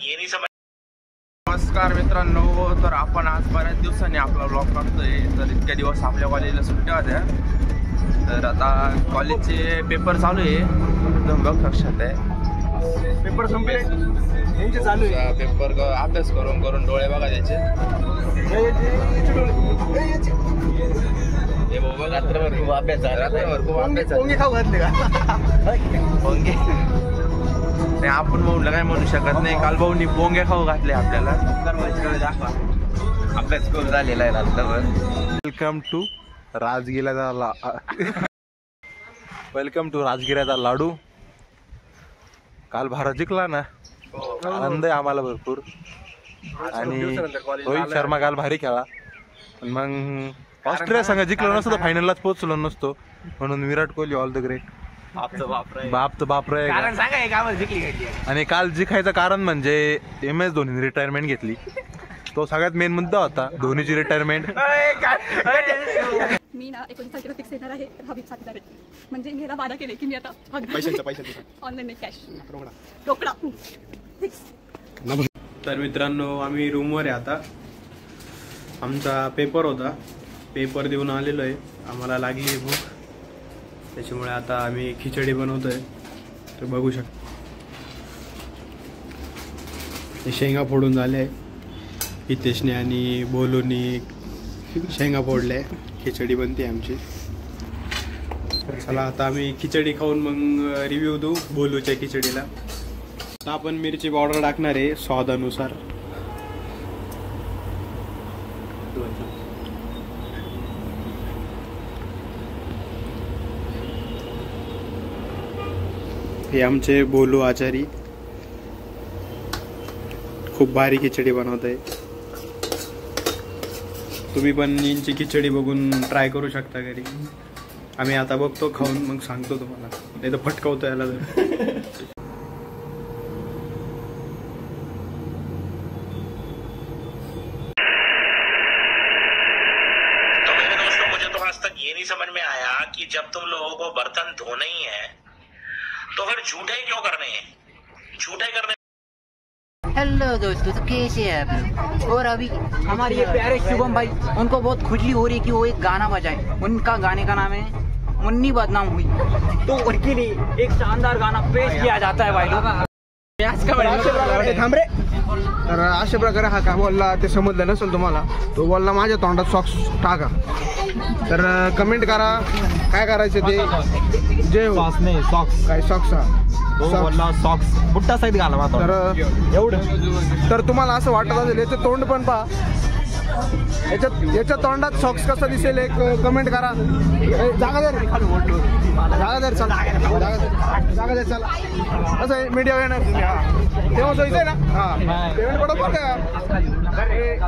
ये नहीं समझ। नमस्कार मित्रांनो, तर आपण आज बऱ्याच दिवसांनी आपला ब्लॉग करतोय. तर इतक्या दिवस आपल्या कॉलेजला सुट्ट्या होत्या, तर आता कॉलेजचे पेपर चालू आहे. एकदम बघ लक्षात आहे, पेपर संपले यांचे चालू आहे. पेपर अभ्यास करून करून डोळे बघा त्याचे. हे बाबा रात्रभर खूप अभ्यास झाला, रात्रभर खूप अभ्यास झाला. पोंगे खाऊ घातले का? पोंगे नाही, आपण भाऊला काय म्हणू शकत नाही. काल भाऊनी पोंगे खाऊ घातले आपल्याला. अभ्यास करून झालेला आहे रात्रभर. वेलकम टू राजगिऱ्याचा लाडू. काल भारत जिंकला ना, आनंद आहे आम्हाला भरपूर. आणि रोहित शर्मा काल भारी खेळला, पण मग ऑस्ट्रेलिया संघ जिंकलो नसतो तर फायनललाच पोहोचलो नसतो. म्हणून Virat Kohli all the great. बाप रे. आणि काल जिंकायचं कारण म्हणजे MS धोनीने रिटायरमेंट घेतली. तो सगळ्यात मेन मुद्दा होता, धोनीची रिटायरमेंट. मी ना 19 तारखेला फिक्स येणार आहे हबीब साथीदार आहे. म्हणजे मी याला वादा केले की मी आता ऑनलाईन नाही, कॅश रोकडा फिक्स. तर मित्रांनो, आम्ही रूमवर आहे आता. आमचा पेपर होता, पेपर देऊन आलेलो आहे. आम्हाला लागली भूक, त्याच्यामुळे आता आम्ही खिचडी बनवतोय. तर बघू शकता, हे शेंगा फोडून झाले. हितेशने आणि बोलूनी शेंगा फोडले, खिचडी बनते आमची. तर चला आता आम्ही खिचडी खाऊन मग रिव्ह्यू देऊ बोलूच्या खिचडीला. आता आपण मिरची पावडर टाकणार आहे स्वादानुसार. हे आमचे बोलू आचारी खूप भारी खिचडी बनवत आहे. तुम्ही पण यांची खिचडी बघून ट्राय करू शकता घरी. आम्ही आता बघतो खाऊन, मग सांगतो तुम्हाला. नाही तर फटकावतो याला. तो मेरे दोस्तों, मुझे तो आज तक ये नहीं समझ में आया कि जब तुम लोगों को बर्तन धोने ही है तो फिर झूठे क्यों करने हैं? झूठे करने। हेलो दोस्तों, तो कैसे हैं आप लोग? और अभी हमारे ये प्यारे शुभम भाई, उनको बहुत खुशी हो रही है कि वो एक गाना बजाए. उनका गाने का नाम है मुन्नी बदनाम हुई. तो उनके लिए एक शानदार गाना पेश किया जाता है भाई लोग. थांब रे. तर अशा प्रकारे हा काय बोलला ते समजलं नसेल तुम्हाला. तो बोलला माझ्या तोंडात सॉक्स टाका. तर कमेंट करा काय करायचं ते. जे सॉक्स काय सॉक्स सॉक्स बुट्टा साईड घाला. तर एवढं. तर तुम्हाला असं वाटत असेल, याचं तोंड पण पहा. याच्या तोंडात सॉक्स कसं दिसेल एक कमेंट करा. जागा दे, चला. असं आहे मीडिया येणार तेव्हा सोयचं आहे ना. हा पेमेंट पडत बरं का.